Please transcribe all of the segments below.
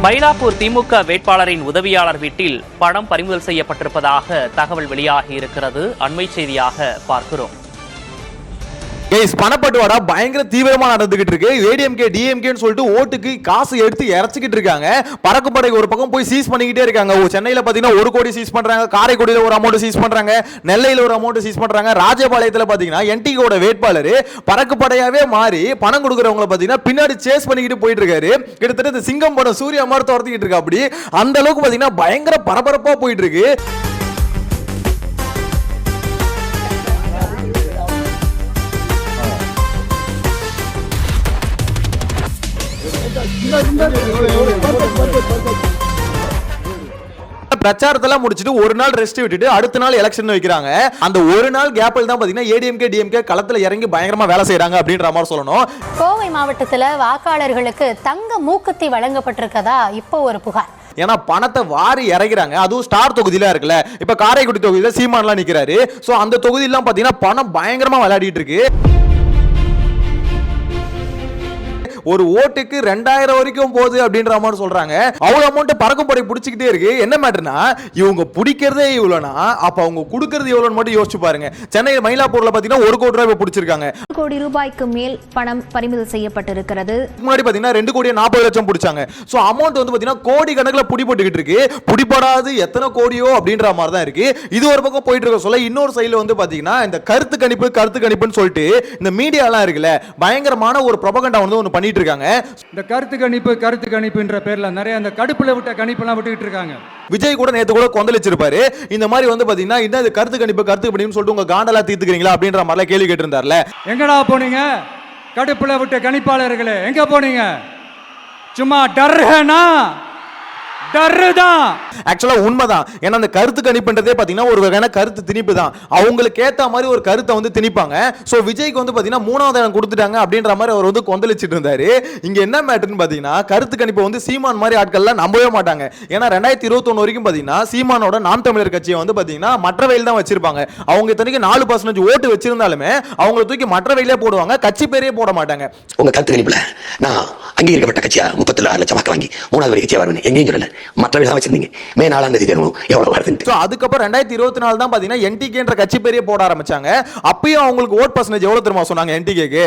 மயிலாப்பூர் திமுக வேட்பாளரின் உதவியாளர் வீட்டில் பணம் பறிமுதல் செய்யப்பட்டிருப்பதாக தகவல் வெளியாகி இருக்கிறது. அண்மை செய்தியாக பார்க்கிறோம். பணப்பட்டுவாடா பயங்கர தீவிரமா நடந்துகிட்டு இருக்கு. ஏடிஎம்கே டிஎம்கேன்னு சொல்லிட்டு ஓட்டுக்கு காசு எடுத்து இறச்சிக்கிட்டு இருக்காங்க. பறக்குப்படை ஒரு பக்கம் போய் சீஸ் பண்ணிக்கிட்டே இருக்காங்க. சென்னையில பாத்தீங்கன்னா 1 கோடி சீஸ் பண்றாங்க, காரைக்குடியில ஒரு அமௌண்ட் சீஸ் பண்றாங்க, நெல்லையில ஒரு அமௌண்ட் சீஸ் பண்றாங்க, ராஜபாளையத்துல பாத்தீங்கன்னா என்டிகோட வேட்பாளர் பறக்குப்படையாவே மாறி பணம் கொடுக்கறவங்களை பாத்தீங்கன்னா பின்னாடி சேஸ் பண்ணிக்கிட்டு போயிட்டு இருக்காரு. கிட்டத்தட்ட இந்த சிங்கம் படம் சூர்யா மாதிரி துரத்திக்கிட்டு இருக்கா. அப்படி அந்த அளவுக்கு பாத்தீங்கன்னா பயங்கர பரபரப்பா போயிட்டு இருக்கு. பிரச்சாரத்தெல்லாம் முடிச்சிட்டு ஒரு நாள் ரெஸ்ட் விட்டுட்டு அடுத்த நாள் எலெக்ஷன் வைக்கிறாங்க. அந்த ஒரு நாள் கேப்பில் தான் பாத்தீங்கன்னா ஏடிஎம்கே டிஎம்கே களத்துல இறங்கி பயங்கரமா வேலை செய்யறாங்க அப்படின்ற மாதிரி சொல்லணும். கோவை மாவட்டத்தில் வாக்காளர்களுக்கு தங்க மூக்குத்தி வழங்கப்பட்டிருக்கதா இப்போ ஒரு புகார். ஏன்னா பணத்தை வாரி இறக்கிறாங்க. அதுவும் ஸ்டார் தொகுதியில இருக்குல்ல, இப்ப காரைக்குடி தொகுதியில சீமான்லாம் நிக்கிறாரு. சோ அந்த தொகுதியெல்லாம் பாத்தீங்கன்னா பணம் பயங்கரமா விளையாடிட்டு இருக்கு. ஒரு ஓட்டுக்கு 2000 வரைக்கும் போகுது அப்படின்ற மாதிரி சொல்றாங்க. அவ்வளவு அமௌண்ட் பறக்கும்படை பிடிச்சிக்கிட்டே இருக்கு. என்ன மேட்டர்னா இவங்க பிடிக்கிறதே இவ்வளவுனா அப்ப அவங்க கொடுக்கறது எவ்வளவுன்னு மட்டும் யோசிச்சு பாருங்க. சென்னை மயிலாப்பூர்ல பாத்தீங்கன்னா 1 கோடி ரூபாய் பிடிச்சிருக்காங்க. 1 கோடி ரூபாய்க்கு மேல் பணம் பறிமுதல் செய்யப்பட்டிருக்கிறது. முன்னாடி பாத்தீங்கன்னா 2 கோடி 40 லட்சம் பிடிச்சாங்க. சோ அமௌண்ட் வந்து பாத்தீங்கன்னா கோடி கணக்குல புடிபட்டுக்கிட்டு இருக்கு. புடிபடாது எத்தனை கோடியோ அப்படின்ற மாதிரி தான் இருக்கு. இது ஒரு பக்கம் போயிட்டு இருக்க சொல்ல இன்னொரு சைடுல வந்து பாத்தீங்கன்னா இந்த கருத்து கணிப்புன்னு சொல்லிட்டு இந்த மீடியா எல்லாம் இருக்குல்ல பயங்கரமான ஒரு ப்ரொபகண்டா வந்து ஒன்னு பண்ணிட்டு இருக்காங்க. இந்த கருத்து கணிப்புன்ற பேர்ல நிறைய அந்த கடுப்புல விட்ட கணிப்பெல்லாம் விட்டுக்கிட்டு இருக்காங்க. விஜய் கூட நேத்து கூட கொந்தளிச்சிருப்பாரு. இந்த மாதிரி வந்து பாத்தீங்கன்னா இந்த கருத்து கணிப்புன்னு சொல்லிட்டு உங்க காண்டலா தீர்த்துக்கிறீங்களா அப்படின்ற மாதிரி கேள்வி கேட்டிருந்தார்ல. எங்கடா போனீங்க கடுப்புல விட்ட கணிப்பாளர்களே, எங்க போனீங்க? சும்மா டர்ஹனா ஆக்சுவலா உண்மைதான். ஏன்னா அந்த கருத்து கணிப்புன்றதே பாத்தீங்கன்னா ஒரு வகையான கருத்து திணிப்பு தான். அவங்களுக்கு ஏத்த மாதிரி ஒரு கருத்தை வந்து திணிப்பாங்க. சோ விஜய்க்கு வந்து பாத்தீங்கன்னா 3வது இடம் கொடுத்துட்டாங்க அப்படின்ற மாதிரி அவர் வந்து கொந்தளிச்சிட்டு இருந்தாரு. இங்க என்ன மேட்டர்னு பாத்தீங்கன்னா கருத்து கணிப்பு வந்து சீமான் மாதிரி ஆட்கள்லாம் நம்பவே மாட்டாங்க. ஏன்னா 2021 வரைக்கும் பாத்தீங்கன்னா சீமானோட நாம் தமிழர் கட்சியை வந்து பாத்தீங்கன்னா மற்றவையில் தான் வச்சிருப்பாங்க. அவங்க இத்தனைக்கு 4% ஓட்டு வச்சிருந்தாலுமே அவங்களை தூக்கி மற்றவையிலே போடுவாங்க, கட்சி பேரே போட மாட்டாங்க. உங்க கருத்து கணிப்புல நான் அங்கீகரிக்கப்பட்ட கட்சியா 36 லட்சம் வாக்கு வாங்கி 3வது கட்சியா வருவேன் எங்கேயும் சொல்லல. மற்றவர்கள் வச்சிருந்தீங்க மே 4ஆம் தேதி தெரியும் எவ்வளவு வருது. அதுக்கப்புறம் 2024 தான் பாத்தீங்கன்னா என்டிகேன்ற கட்சி பேரே போட ஆரம்பிச்சாங்க. அப்பயும் அவங்களுக்கு ஓட் பர்சன்டேஜ் எவ்வளவு தெரியுமா சொன்னாங்க? என்டிகேக்கு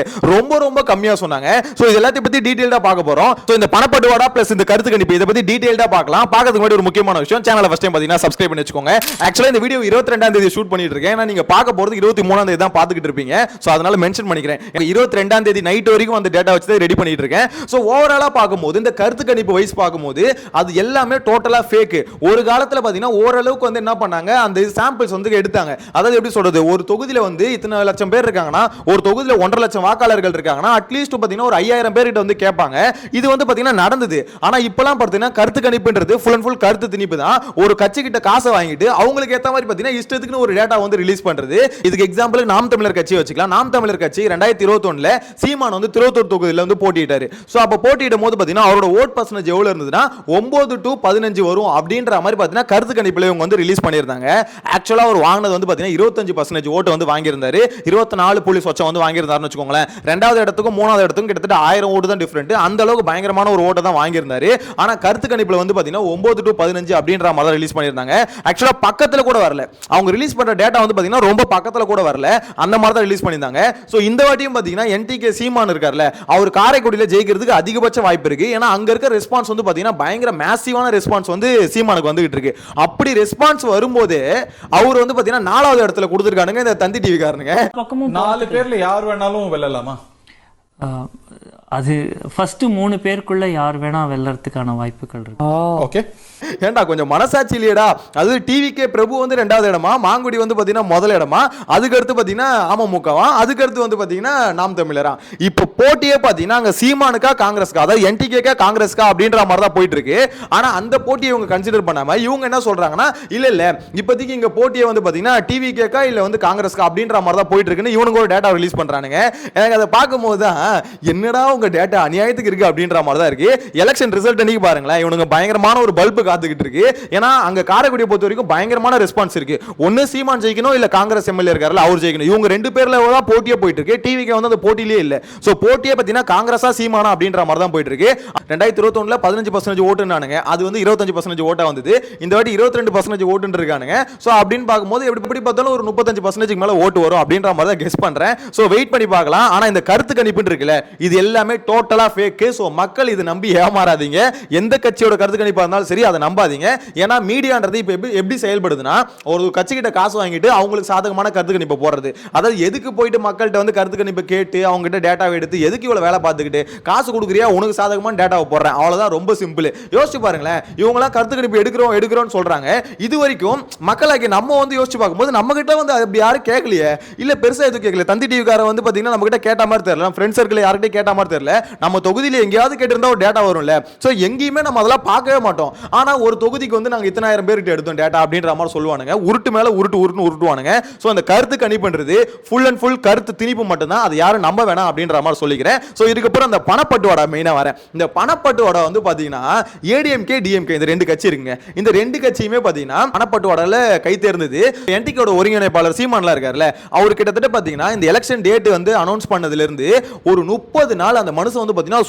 ரொம்ப கம்மியா சொன்னாங்க. சோ இது எல்லாத்தையும் பத்தி டீடைலா பார்க்க போறோம். சோ இந்த பணப்பட்டுவாடா பிளஸ் இந்த கருத்து கணிப்பு இத பத்தி டீடைலா பார்க்கலாம். பார்க்கிறதுக்கு முன்னாடி ஒரு முக்கியமான விஷயம், சேனலை ஃபர்ஸ்ட் டைம் பாத்தீங்கன்னா சப்ஸ்கிரைப் பண்ணி வச்சுக்கோங்க. ஆக்சுவலா இந்த வீடியோ 22ஆம் தேதி ஷூட் பண்ணிட்டு இருக்கேன். ஏன்னா நீங்க பார்க்க போறது 23ஆம் தேதி தான் பாத்துக்கிட்டு இருப்பீங்க. சோ அதனால மென்ஷன் பண்ணிக்கிறேன். 22ஆம் தேதி நைட் வரைக்கும் அந்த டேட்டா வச்சு ரெடி பண்ணிட்டு இருக்கேன். சோ ஓவராலா பார்க்கும்போது இந்த கருத்து கணிப்பு வைஸ் பார்க்கும்போது அது எல்லாமே டோட்டலா ஃபேக். ஒரு காலத்துல பாத்தீங்கன்னா ஓரளவுக்கு வந்து என்ன பண்ணாங்க, அந்த சாம்பிள்ஸ் வந்து எடுத்தாங்க. அதாவது எப்படி சொல்றது, ஒரு தொகுதியில வந்து இத்தனை லட்சம் பேர் இருக்காங்கன்னா ஒரு தொகுதியில 1.5 லட்சம் வாக்காளர்கள் இருக்காங்கன்னா அட்லீஸ்ட் பாத்தீங்கன்னா ஒரு 5000 பேர் கிட்ட வந்து கேட்பாங்க. இது வந்து பாத்தீங்கன்னா நடந்தது. ஆனா இப்பலாம் பாத்தீங்கன்னா கருத்து கணிப்புன்றது ஃபுல் அண்ட் ஃபுல் கருத்து திணிப்பு தான். ஒரு கட்சி கிட்ட காசை வாங்கிட்டு அவங்களுக்கு ஏத்த மாதிரி பாத்தீங்கன்னா இஷ்டத்துக்கு ஒரு டேட்டா வந்து ரிலீஸ் பண்றது. இதுக்கு எக்ஸாம்பிள் நாம் தமிழர் கட்சி வச்சுக்கலாம். நாம் தமிழர் கட்சி 2021ல சீமான் வந்து திருவத்தூர் தொகுதியில வந்து போட்டியிட்டாரு. சோ அப்ப போட்டியிடும் போது பாத்தீங்கன்னா அவரோட ஓட் பர்சன்டேஜ் எவ்வளவு இருந்ததுன்னா 9 to 15 வரும் அப்படின்ற மாதிரி பாத்தீங்கன்னா கருத்து கணிப்புல இவங்க வந்து ரிலீஸ் பண்ணிருந்தாங்க. ஆக்சுவலா அவர் வாங்குனது வந்து பாத்தீங்கன்னா 25% ஓட்டு வந்து வாங்கியிருந்தாரு. 24 போலீஸ் வச்ச வந்து வாங்கியிருந்தாருன்னு வச்சுக்கோங்களேன். 2வது இடத்துக்கும் 3வது இடத்துக்கும் கிட்டத்தட்ட 1000 ஓட்டு தான் டிஃபரெண்ட். அந்த அளவுக்கு பயங்கரமான ஒரு ஓட்டை தான் வாங்கியிருந்தாரு. ஆனா கருத்து கணிப்புல வந்து பாத்தீங்கன்னா 9 to 15 அப்படின்ற மாதிரி ரிலீஸ் பண்ணிருந்தாங்க. ஆக்சுவலா பக்கத்துல கூட வரல. அவங்க ரிலீஸ் பண்ற டேட்டா வந்து பாத்தீங்கன்னா ரொம்ப பக்கத்துல கூட வரல. அந்த மாதிரி தான் ரிலீஸ் பண்ணிருந்தாங்க. சோ இந்த வாட்டியும் பாத்தீங்கன்னா என்டிகே சீமான் இருக்கார்ல, அவர் காரைக்குடியில ஜெயிக்கிறதுக்கு அதிகபட்ச வாய்ப்பு இருக்கு. ஏன்னா அங்க இருக்க ரெஸ்பான்ஸ் வந்து பாத்தீங்கன்னா பயங்கர மேசிவான ரெஸ்பான்ஸ் வந்து சீமானுக்கு வந்துகிட்டு இருக்கு. அப்படி ரெஸ்பான்ஸ் வரும்போது அவர் வந்து பாத்தீங்கன்னா 4வது இடத்துல கொடுத்திருக்கானுங்க இந்த தந்தி டிவி காரனுங்க. 4 பேர்ல யார் வேணாலும் வெல்லலாமா? அது ஃபர்ஸ்ட் 3 பேருக்குள்ள யார் வேணா வெல்லறதுக்கான வாய்ப்புகள் இருக்கு. ஓகே, ஏண்டா கொஞ்சம் மனசாட்சி இல்லையடா. அது டிவிகே பிரபு வந்து 2வது இடமா, மாங்குடி வந்து பாத்தீங்கன்னா முதல் இடமா, அதுக்கு அடுத்து பாத்தீங்கன்னா அமமுகவா, அதுக்கு அடுத்து வந்து பாத்தீங்கன்னா நாம் தமிழரா. இப்போ போட்டியே பாத்தீங்கன்னா அங்க சீமானுக்கா காங்கிரஸ்கா, அதாவது என்டிகேக்கா காங்கிரஸ்கா அப்படின்ற மாதிரி தான் போயிட்டு இருக்கு. ஆனா அந்த போட்டியை இவங்க கன்சிடர் பண்ணாம இவங்க என்ன சொல்றாங்கன்னா இல்ல இப்போதைக்கு இங்க போட்டியே வந்து பாத்தீங்கன்னா டிவிகேக்கா இல்ல வந்து காங்கிரஸ்கா அப்படின்ற மாதிரி தான் போயிட்டு இருக்குன்னு இவனுங்க ஒரு டேட்டா ரிலீஸ் பண்றானுங்க. எனக்கு அதை பார்க்கும்போது தான் என்னடா உங்க டேட்டா அநியாயத்துக்கு இருக்கு அப்படின்ற மாதிரி தான் இருக்கு. எலெக்ஷன் ரிசல்ட் அன்னைக்கு பாருங்களேன், இவனுங்க பயங்கரமான ஒரு பல்பு காத்துக்கிட்டு இருக்கு. ஏன்னா அங்க காரைக்குடியை பொறுத்த வரைக்கும் பயங்கரமான ரெஸ்பான்ஸ் இருக்கு. ஒன்னு சீமான் ஜெயிக்கணும், இல்ல காங்கிரஸ் எம்எல்ஏ இருக்காருல்ல அவர் ஜெயிக்கணும். இவங்க 2 பேர்ல தான் போட்டியே போயிட்டு இருக்கு. டிவிக்கு வந்து அந்த போட்டியிலே இல்ல. சோ போட்டியே பாத்தீங்கன்னா காங்கிரஸா சீமானா அப்படின்ற மாதிரி தான் போயிட்டு இருக்கு. 2021 15% ஓட்டுனானுங்க, அது வந்து 25% ஓட்டா வந்தது. இந்த வாட்டி 22% ஓட்டுன்னு இருக்கானுங்க. சோ அப்படின்னு பார்க்கும்போது எப்படி பார்த்தாலும் ஒரு 35% மேல ஓட்டு வரும் அப்படின்ற மாதிரி தான் கெஸ் பண்றேன். சோ வெயிட் பண்ணி பார்க்கலாம். ஆனா இந்த கருத்து கணிப்பு இருக்குல்ல, இது எல்லாமே டோட்டலா ஃபேக். சோ மக்கள் இதை நம்பி ஏமாறாதீங்க. எந்த கட்சியோட கருத்து கணிப்பா இருந்தாலும் சரி அதை நம்பாதீங்க. ஏன்னா மீடியான்றது இப்ப எப்படி செயல்படுதுன்னா, ஒரு கட்சி கிட்ட காசு வாங்கிட்டு அவங்களுக்கு சாதகமான கருத்து கணிப்பை போடுறது. அதாவது எதுக்கு போயிட்டு மக்கள்கிட்ட வந்து கருத்து கணிப்பை கேட்டு அவங்க கிட்ட டேட்டாவை எடுத்து எதுக்கு இவ்வளவு வேலை பார்த்துக்கிட்டு காசு கொடுக்குறியா, உனக்கு சாதகமான டேட்டாவை போடுறேன், அவ்வளவுதான். ரொம்ப சிம்பிள். யோசிச்சு பாருங்களேன், இவங்களாம் கருத்து கணிப்பு எடுக்கிறோம்னு சொல்றாங்க. இது வரைக்கும் மக்களாக்கி நம்ம வந்து யோசிச்சு பார்க்கும்போது நம்ம கிட்ட வந்து அப்படி யாரும் கேட்கலையே, இல்ல பெருசா எதுவும் கேட்கல. தந்தி டிவிக்கார வந்து பாத்தீங்கன்னா நம்ம கிட்ட கேட்ட மாதிரி தெரியல, ஃப்ரெண்ட் சர்க்கிள் யார்கிட்ட கேட்ட மாதிரி தெரியல. நம்ம தொகுதியில எங்கேயாவது கேட்டிருந்தா ஒரு டேட்டா வரும்ல. சோ எங்கேயுமே நம்ம அதெல்லாம் பார்க்கவே மாட்டோம். ஆனா ஒரு தொகுதிக்கு வந்து நாங்க இத்தனை ஆயிரம் பேர்கிட்ட எடுத்தோம் டேட்டா அப்படின்ற மாதிரி சொல்லுவானுங்க. உருட்டு மேல உருட்டுவானுங்க. சோ அந்த கருத்து கணிப்புன்றது ஃபுல் அண்ட் ஃபுல் கருத்து திணிப்பு மட்டும்தான். அது யாரும் நம்ப வேணாம் அப்படின்ற மாதிரி சொல்லிக்கிறேன். சோ இதுக்கப்புறம் அந்த பணப்பட்டுவாடா மெயினா வரேன். இந்த பணப்பட்டுவாடா வந்து பாத்தீங்கன்னா ஏடிஎம்கே டிஎம்கே இந்த ரெண்டு கட்சி இருக்குங்க. இந்த ரெண்டு கட்சியுமே பாத்தீங்கன்னா பணப்பட்டுவாடால கை தேர்ந்தது. என்டிகேயோட ஒருங்கிணைப்பாளர் சீமான்லாம் இருக்காருல்ல, அவர் கிட்டத்தட்ட பாத்தீங்கன்னா இந்த எலெக்ஷன் டேட் வந்து அனௌன்ஸ் பண்ணதுல இருந்து ஒரு 30 நாள் அந்த மனுஷன் வந்து பாத்தீங்கன்னா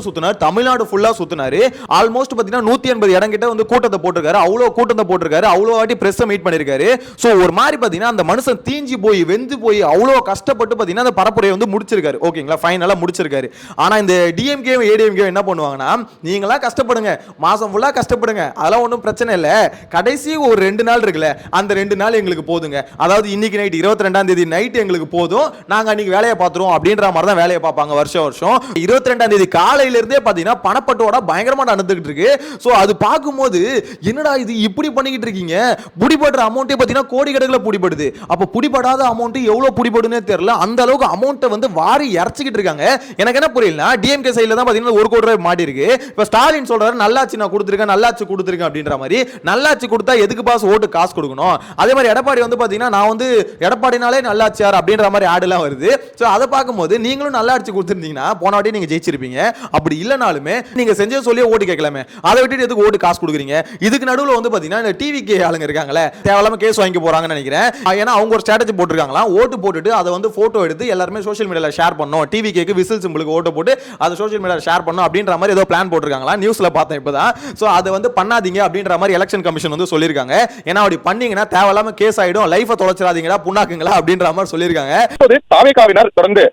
சுத்துனார். தமிழ்நாடு ஃபுல்லா சுத்துனாரு. ஆல்மோஸ்ட் பாத்தீங்கன்னா 180 இடம் கிட்ட வந்து கூட்டத்தை போட்டிருக்காரு. அவ்வளவு கூட்டத்தை போட்டிருக்காரு. அவ்வளவு வாட்டி பிரஸ் மீட் பண்ணிருக்காரு. சோ ஒரு மாதிரி பாத்தீங்கன்னா அந்த மனுஷன் தீஞ்சி போய் வெந்து போய் அவ்வளவு கஷ்டப்பட்டு பாத்தீங்கன்னா அந்த பரப்புரையை வந்து முடிச்சிருக்காரு. ஓகேங்களா, ஃபைனலா முடிச்சிருக்காரு. ஆனா இந்த டிஎம்கே ஏடிஎம்கே என்ன பண்ணுவாங்கன்னா, நீங்களா கஷ்டப்படுங்க, மாசம் ஃபுல்லா கஷ்டப்படுங்க, அதெல்லாம் ஒன்றும் பிரச்சனை இல்லை, கடைசி ஒரு 2 நாள் இருக்குல்ல, அந்த 2 நாள் எங்களுக்கு போதுங்க. அதாவது இன்னைக்கு நைட் 22ஆம் தேதி நைட் எங்களுக்கு போதும், நாங்க அன்னைக்கு வேலையை பார்த்துருவோம் அப்படின்ற மாதிரி தான் வேலையை பார்ப்பாங்க வருஷம். 22ஆம் தேதி காலையில இருந்தே பாத்தீங்கன்னா பணப்பட்டுவாடா பயங்கரமா நடந்துகிட்டு இருக்கு. சோ அது பார்க்கும்போது என்னடா இது இப்படி பண்ணிக்கிட்டு இருக்கீங்க, புடிபடுற அமௌண்ட்டே பாத்தீங்கன்னா கோடி கணக்குல புடிபடுது. அப்ப புடிபடாத அமௌண்ட் எவ்வளவு புடிபடுனே தெரியல, அந்த அளவுக்கு அமௌண்ட்டை வந்து வாரி இறச்சிக்கிட்டு இருக்காங்க. எனக்கு என்ன புரியலனா, டிஎம்கே சைடுல தான் பாத்தீங்கன்னா 1 கோடி ரூபாய் மாட்டி இருக்கு. இப்ப ஸ்டாலின் சொல்றாரு நல்லாட்சி நான் கொடுத்திருக்கேன், நல்லாட்சி கொடுத்திருக்கேன் அப்படின்ற மாதிரி. நல்லாட்சி கொடுத்தா எதுக்கு பாஸ் ஓட்டு காசு கொடுக்கணும்? அதே மாதிரி எடப்பாடி வந்து பாத்தீங்கன்னா நான் வந்து எடப்பாடினாலே நல்லாட்சியார் அப்படின்ற மாதிரி ஆட் எல்லாம் வருது. சோ அதை பார்க்கும்போது நீங்களும் நல்லாட்சி கொடுத்திருந்தீங்கன்னா போன வாட்டி நீங்க ஜெயிச்சிருப்பீங்க. அப்படி இல்லனாலுமே நீங்க செஞ்ச சொல்லி ஓட்டு கேட்கலாமே, அதை விட்டுட்டு எதுக்கு ஓட்டு காசு கொடுக்குறீங்க? இதுக்கு நடுவுல வந்து பாத்தீங்கன்னா இந்த டிவிகே ஆளுங்க இருக்காங்களே, தேவையில்லாம கேஸ் வாங்கி போறாங்கன்னு நினைக்கிறேன். ஏன்னா அவங்க ஒரு ஸ்ட்ராட்டஜி போட்டுருக்காங்களா, ஓட்டு போட்டுட்டு அதை வந்து போட்டோ எடுத்து எல்லாருமே சோஷியல் மீடியால ஷேர் பண்ணணும், டிவிகேக்கு விசில் சிம்பிளுக்கு ஓட்டு போட்டு அதை சோஷியல் மீடியால ஷேர் பண்ணணும் அப்படின்ற மாதிரி ஏதோ பிளான் போட்டுருக்காங்களா, நியூஸ்ல பார்த்தேன் இப்பதான். சோ அதை வந்து பண்ணாதீங்க அப்படின்ற மாதிரி எலெக்ஷன் கமிஷன் வந்து சொல்லியிருக்காங்க. ஏன்னா அப்படி பண்ணீங்கன்னா தேவையில்லாம கேஸ் ஆயிடும், லைஃபை தொலைச்சிடாதீங்கடா புண்ணாக்குங்களா அப்படின்ற மாதிரி சொல்லியிருக்காங்க. தாவேகாவினர் தொடர்ந்து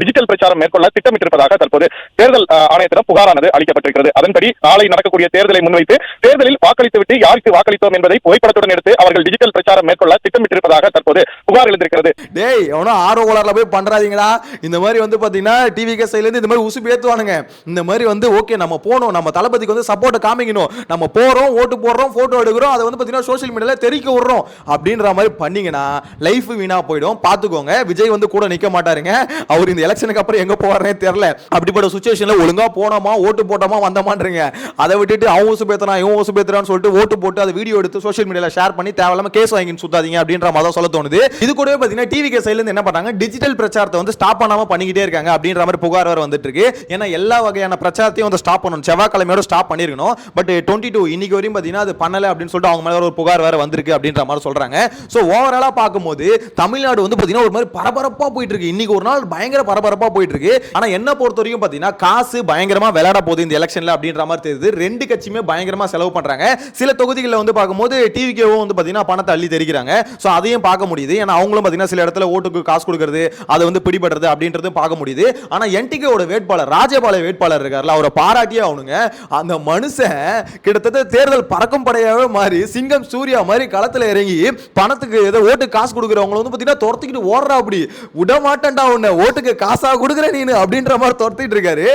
டிஜிட்டல் பிரச்சாரம் மேற்கொள்ள திட்டமிட்டிருப்பதாக தற்போது தேர்தல் ஆணையத்திடம் புகாரானது அளிக்கப்பட்டிருக்கிறது. அதன்படி நாளை நடக்கக்கூடிய தேர்தலை முன்வைத்து தேர்தலில் வாக்களித்துவிட்டு யாருக்கு வாக்களித்தோம் என்பதை புகைப்படத்துடன் எடுத்து அவர்கள் டிஜிட்டல் பிரச்சாரம் மேற்கொள்ள திட்டமிட்டிருப்பதாக தற்போது புகார் எழுந்திருக்கிறது. டேய் எவனோ ஆர்வலர்ல போய் பண்றாதீங்களா, இந்த மாதிரி வந்து பாத்தீங்கன்னா டிவிகே சைடுல இருந்து இந்த மாதிரி உசு பேத்துவானுங்க. இந்த மாதிரி வந்து ஓகே நம்ம போறோம், நம்ம தளபதிக்கு வந்து சப்போர்ட் காமிக்கணும், நம்ம போறோம் ஓட்டு போடுறோம் போட்டோ எடுக்கிறோம், அதை வந்து பாத்தீங்கன்னா சோஷியல் மீடியால தெரிவிக்க விடுறோம் அப்படின்ற மாதிரி பண்ணீங்கன்னா லைஃப் வீணா போயிடும். பாத்துக்கோங்க, விஜய் வந்து கூட நிக்க மாட்டாருங்க. அவர் இந்த எலெக்ஷனுக்கு அப்புறம் எங்க போவாருனே தெரியல. அப்படிப்பட்ட சிச்சுவேஷன்ல ஒழுங்கா போனோமா ஓட்டு போட்டோமா வந்தமான்றீங்க. அதை விட்டுட்டு அவன் உசு பேத்தனா இவன் உசு பேத்துறான்னு சொல்லிட்டு ஓட்டு போட்டு அதை வீடியோ எடுத்து சோஷியல் மீடியால ஷேர் பண்ணி தேவையில்லாம கேஸ் வாங்கி சுத்தாதீங்க அப்படின்ற மாதிரி சொல்ல தோணுது. இது கூடவே பாத்தீங்கன்னா டிவிகே சைடுல இருந்து என்ன பண்றாங்க, டிஜிட்டல் பிரச்சாரத்தை வந்து ஸ்டாப் பண்ணாம பண்ணிக்கிட்டே இருக்காங்க அப்படின்ற மாதிரி புகார் வர வந்துட்டு இருக்கு. ஏன்னா எல்லா வகையான பிரச்சாரத்தையும் வந்து ஸ்டாப் பண்ணணும், செவ்வாய்க்கிழமையோட ஸ்டாப் பண்ணிருக்கணும். பட் 22 இன்னைக்கு வரையும் பாத்தீங்கன்னா அது பண்ணல அப்படின்னு சொல்லிட்டு அவங்க மேல ஒரு புகார் வேற வந்திருக்கு அப்படின்ற மாதிரி சொல்றாங்க. சோ ஓவராலா பார்க்கும்போது தமிழ்நாடு வந்து பாத்தீங்கன்னா ஒரு மாதிரி பரபரப்பா போயிட்டு இருக்கு. இன்னைக்கு ஒரு நாள் பயங்கர பரபரப்பா போயிட்டு இருக்கு. ஆனா என்ன பொறுத்த வரைக்கும் பாத்தீங்கன்னா காசு பயங்கரமா விளையாட போகுது இந்த எலெக்ஷன்ல அப்படின்ற மாதிரி தெரியுது. ரெண்டு கட்சியுமே பயங்கரமா செலவு பண்றாங்க. சில தொகுதிகளில் வந்து பார்க்கும்போது டிவிகேவும் வந்து பாத்தீங்கன்னா பணத்தை அள்ளி தெரிக்கிறாங்க. சோ அதையும் பார்க்க முடியுது. ஏன்னா அவங்களும் பாத்தீங்கன்னா சில இடத்துல ஓட்டுக்கு காசு கொடுக்கிறது, அதை வந்து பிடிபடுறது அப்படின்றது பார்க்க முடியுது. ஆனா என்டிகேவோட வேட்பாளர் ராஜபாளைய வேட்பாளர் இருக்கார்ல, அவரை பாராட்டியே ஆகணுங்க. அந்த மனுஷன் கிட்டத்தட்ட தேர்தல் பறக்கும் படையாவே மாறி சிங்கம் சூர்யா மாதிரி களத்துல இறங்கி பணத்துக்கு ஏதோ ஓட்டு காசு கொடுக்குறவங்க வந்து பாத்தீங்கன்னா துரத்திக்கிட்டு ஓடுறா, அப்படி விட மாட்டேன்டா உன்னை ஓட்டுக்கு காசா கொடுக்குற நீனு அப்படின்ற மாதிரி துரத்திட்டு இருக்காரு.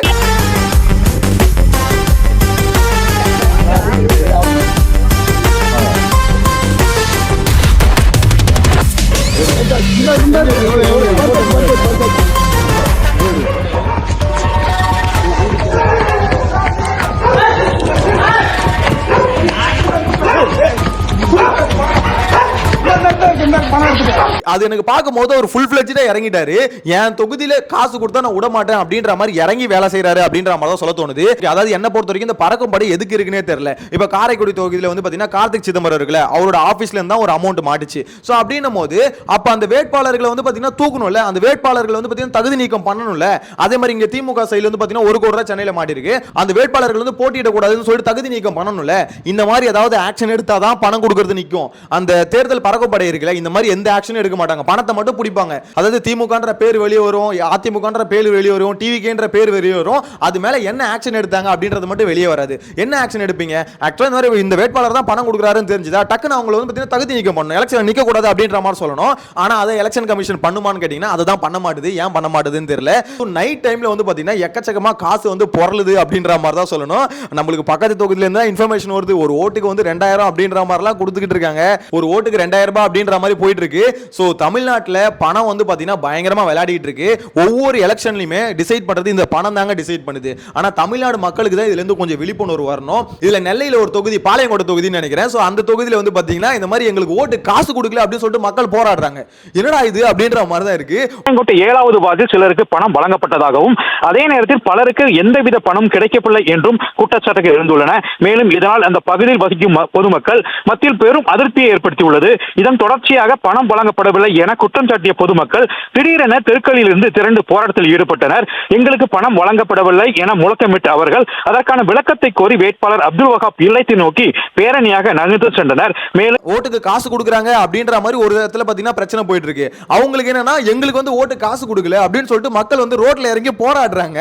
அது எனக்கு பார்க்கும்போது ஒரு ஃபுல் ஃபிளெட்ஜா இறங்கிட்டாரு. என் தொகுதியில காசு கொடுத்தா நான் விட மாட்டேன் அப்படின்ற மாதிரி இறங்கி வேலை செய்யறாரு அப்படின்ற மாதிரி தான் சொல்ல தோணுது. அதாவது என்ன பொறுத்த வரைக்கும் இந்த பறக்கும் படை எதுக்கு இருக்குன்னே தெரியல. இப்ப காரைக்குடி தொகுதியில வந்து பாத்தீங்கன்னா கார்த்திக் சிதம்பரம் இருக்குல்ல, அவரோட ஆபீஸ்ல இருந்தா ஒரு அமௌண்ட் மாட்டுச்சு. சோ அப்படின்னும் போது அப்ப அந்த வேட்பாளர்களை வந்து பாத்தீங்கன்னா தூக்கணும்ல, அந்த வேட்பாளர்களை வந்து பாத்தீங்கன்னா தகுதி நீக்கம் பண்ணணும்ல. அதே மாதிரி இங்க திமுக சைடுல வந்து பாத்தீங்கன்னா 1 கோடி ரூபாய் சென்னையில மாட்டிருக்கு. அந்த வேட்பாளர்கள் வந்து போட்டியிட கூடாதுன்னு சொல்லிட்டு தகுதி நீக்கம் பண்ணணும்ல. இந்த மாதிரி ஏதாவது ஆக்ஷன் எடுத்தாதான் பணம் கொடுக்கிறது நிக்கும். அந்த தேர்தல் பறக்கப்படை இருக்குல்ல, இந்த மாதிரி எந்த ஆக்ஷனும் எடுக்க மாட்டாங்க, பணத்தை மட்டும் பிடிப்பாங்க. அதாவது திமுகன்ற பேர் வெளியே வரும், அதிமுகன்ற பேர் வெளியே வரும், டிவிகேன்ற பேர் வெளியே வரும். அது மேல என்ன ஆக்ஷன் எடுத்தாங்க அப்படின்றது மட்டும் வெளியே வராது. என்ன ஆக்ஷன் எடுப்பீங்க? ஆக்சுவலா இந்த வேட்பாளர் தான் பணம் கொடுக்குறாருன்னு தெரிஞ்சதா டக்குன்னு அவங்களை வந்து பாத்தீங்கன்னா தகுதி நீக்கம் பண்ணணும், எலெக்ஷன் நிக்க கூடாது அப்படின்ற மாதிரி சொல்லணும். ஆனா அதை எலெக்ஷன் கமிஷன் பண்ணுமான்னு கேட்டீங்கன்னா அதை தான் பண்ண மாட்டுது. ஏன் பண்ண மாட்டுதுன்னு தெரியல. நைட் டைம்ல வந்து பாத்தீங்கன்னா எக்கச்சக்கமா காசு வந்து பொறலுது அப்படின்ற மாதிரி தான் சொல்லணும். நம்மளுக்கு பக்கத்து தொகுதியில இருந்தா இன்ஃபர்மேஷன் வருது, ஒரு ஓட்டுக்கு வந்து 2000 அப்படின்ற மாதிரிலாம் கொடுத்துக்கிட்டு இருக்காங்க. ஒரு ஓட்டுக்கு 2000 ரூபாய் அப்படின்ற மாதிரி போயிட்டு இருக்கு. சோ தமிழ்நாட்டுல பணம் வந்து பாத்தீங்கன்னா பயங்கரமா விளையாடிட்டு இருக்கு. ஒவ்வொரு எலெக்ஷன்லயுமே டிசைட் பண்றது இந்த பணம் தாங்க டிசைட் பண்ணுது. ஆனா தமிழ்நாடு மக்களுக்கு தான் இதுல இருந்து கொஞ்சம் விழிப்புணர்வு வரணும். இதுல நெல்லையில ஒரு தொகுதி, பாளையங்கோட்டை தொகுதின்னு நினைக்கிறேன். சோ அந்த தொகுதியில வந்து பாத்தீங்கன்னா இந்த மாதிரி எங்களுக்கு ஓட்டு காசு கொடுக்கல அப்படின்னு சொல்லிட்டு மக்கள் போராடுறாங்க. என்னடா இது அப்படின்ற மாதிரி தான் இருக்கு. பாளையங்கோட்டை 7வது வார்டில் சிலருக்கு பணம் வழங்கப்பட்டதாகவும் அதே நேரத்தில் பலருக்கு எந்தவித பணம் கிடைக்கவில்லை என்றும் குற்றச்சாட்டுகள் எழுந்துள்ளன. மேலும் இதனால் அந்த பகுதியில் வசிக்கும் பொதுமக்கள் மத்தியில் பெரும் அதிருப்தியை ஏற்படுத்தியுள்ளது. இதன் தொடர்ச்சியாக பணம் வழங்கப்படவில்லை என குற்றம் சாட்டிய பொதுமக்கள் திடீரென தெருக்களில் இருந்து திரண்டு போராட்டத்தில் ஈடுபட்டனர். எங்களுக்கு பணம் வழங்கப்படவில்லை என முழக்கமிட்ட அவர்கள் அதற்கான விளக்கத்தை கோரி வேட்பாளர் அப்துல் வஹாப் இல்லத்தை நோக்கி பேரணியாக நகர்ந்து சென்றனர். மேலும் ஓட்டுக்கு காசு கொடுக்குறாங்க அப்படின்ற மாதிரி ஒரு இடத்துல பாத்தீங்கன்னா பிரச்சனை போயிட்டு இருக்கு. அவங்களுக்கு என்னன்னா எங்களுக்கு வந்து ஓட்டு காசு கொடுக்கல அப்படின்னு சொல்லிட்டு மக்கள் வந்து ரோட்ல இறங்கி போராடுறாங்க.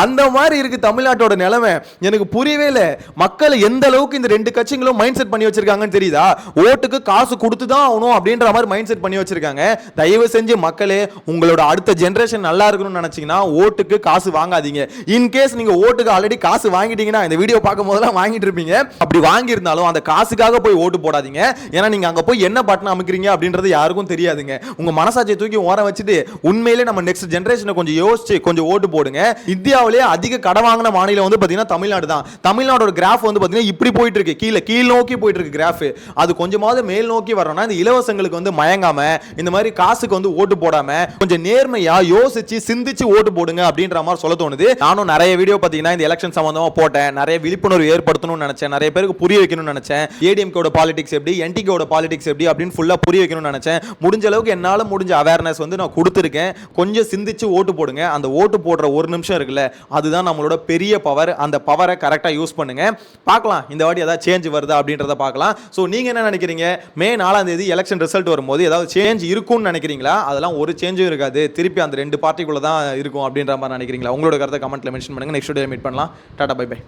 அந்த மாதிரி இருக்கு தமிழ்நாட்டோட நிலைமை. எனக்கு புரியவே இல்லை, மக்கள் எந்த அளவுக்கு இந்த ரெண்டு கட்சிகளும் மைண்ட் செட் பண்ணி வச்சிருக்காங்கன்னு தெரியுதா? ஓட்டுக்கு காசு கொடுத்து தான் ஆகணும் அப்படின்ற மாதிரி மைண்ட் செட் பண்ணி வச்சிருக்காங்க. தயவு செஞ்சு மக்களே, உங்களோட அடுத்த ஜெனரேஷன் நல்லா இருக்கணும்னு நினைச்சீங்கன்னா ஓட்டுக்கு காசு வாங்காதீங்க. இன்கேஸ் நீங்க ஓட்டுக்கு ஆல்ரெடி காசு வாங்கிட்டீங்கன்னா, இந்த வீடியோ பார்க்கும் போதெல்லாம் வாங்கிட்டு இருப்பீங்க, அப்படி வாங்கி இருந்தாலும் அந்த காசுக்காக போய் ஓட்டு போடாதீங்க. ஏன்னா நீங்க அங்க போய் என்ன பட்டன் அமைக்கிறீங்க அப்படின்றது யாருக்கும் தெரியாதுங்க. உங்க மனசாட்சியை தூக்கி ஓரம் வச்சுட்டு உண்மையிலே நம்ம நெக்ஸ்ட் ஜெனரேஷனை கொஞ்சம் யோசிச்சு கொஞ்சம் ஓட்டு போடுங்க. இந்தியாவிலேயே அதிக கடன் வாங்கின மாநிலம் வந்து பாத்தீங்கன்னா தமிழ்நாடு தான். தமிழ்நாடோட கிராஃப் வந்து பாத்தீங்கன்னா இப்படி போயிட்டு இருக்கு, கீழ் நோக்கி போயிட்டு இருக்கு கிராஃப். அது கொஞ்சமாவது மேல் நோக்கி வரணும்னா இந்த இலவசங்களுக்கு வந்து மயங்காம, இந்த மாதிரி காசுக்கு வந்து ஓட்டு போடாம கொஞ்சம் நேர்மையா யோசிச்சு சிந்திச்சு ஓட்டு போடுங்க அப்படின்ற மாதிரி சொல்ல தோணுது. நானும் நிறைய வீடியோ பாத்தீங்கன்னா இந்த எலெக்ஷன் சம்பந்தமா போட்டேன். நிறைய விழிப்புணர்வு ஏற்படுத்தணும்னு நினைச்சேன், நிறைய பேருக்கு புரிய வைக்கணும்னு நினைச்சேன். ஏடிஎம்கேட பாலிடிக்ஸ் எப்படி, என்டிகேட பாலிடிக்ஸ் எப்படி அப்படின்னு ஃபுல்லா புரிய வைக்கணும்னு நினைச்சேன். முடிஞ்ச அளவுக்கு என்னால முடிஞ்ச அவேர்னஸ் வந்து நான் கொடுத்துருக்கேன். கொஞ்சம் சிந்திச்சு ஓட்டு போடுங்க. அந்த ஓட்டு போடுற ஒரு நிமிஷம் இருக்குல்ல, அதுதான் நம்மளோட பெரிய பவர். அந்த பவரை கரெக்டா யூஸ் பண்ணுங்க. பார்க்கலாம் இந்த வாட்டி ஏதாவது சேஞ்ச் வருதா அப்படின்றத பார்க்கலாம். சோ நீங்க என்ன நினைக்கிறீங்க? மே 4ஆம் தேதி எலெக்ஷன் ரிசல்ட் வரும்போது ஏதாவது சேஞ்ச் இருக்கும்னு நினைக்கிறீங்களா? அதெல்லாம் ஒரு சேஞ்சும் இருக்காது, திருப்பி அந்த ரெண்டு பார்ட்டிக்குள்ள தான் இருக்கும் அப்படின்ற மாதிரி நினைக்கிறீங்களா? உங்களோட கருத்தை கமெண்ட்ல மென்ஷன் பண்ணுங்க. நெக்ஸ்ட் வீடியோல மீட் பண்ணலாம். டாடா பை பை.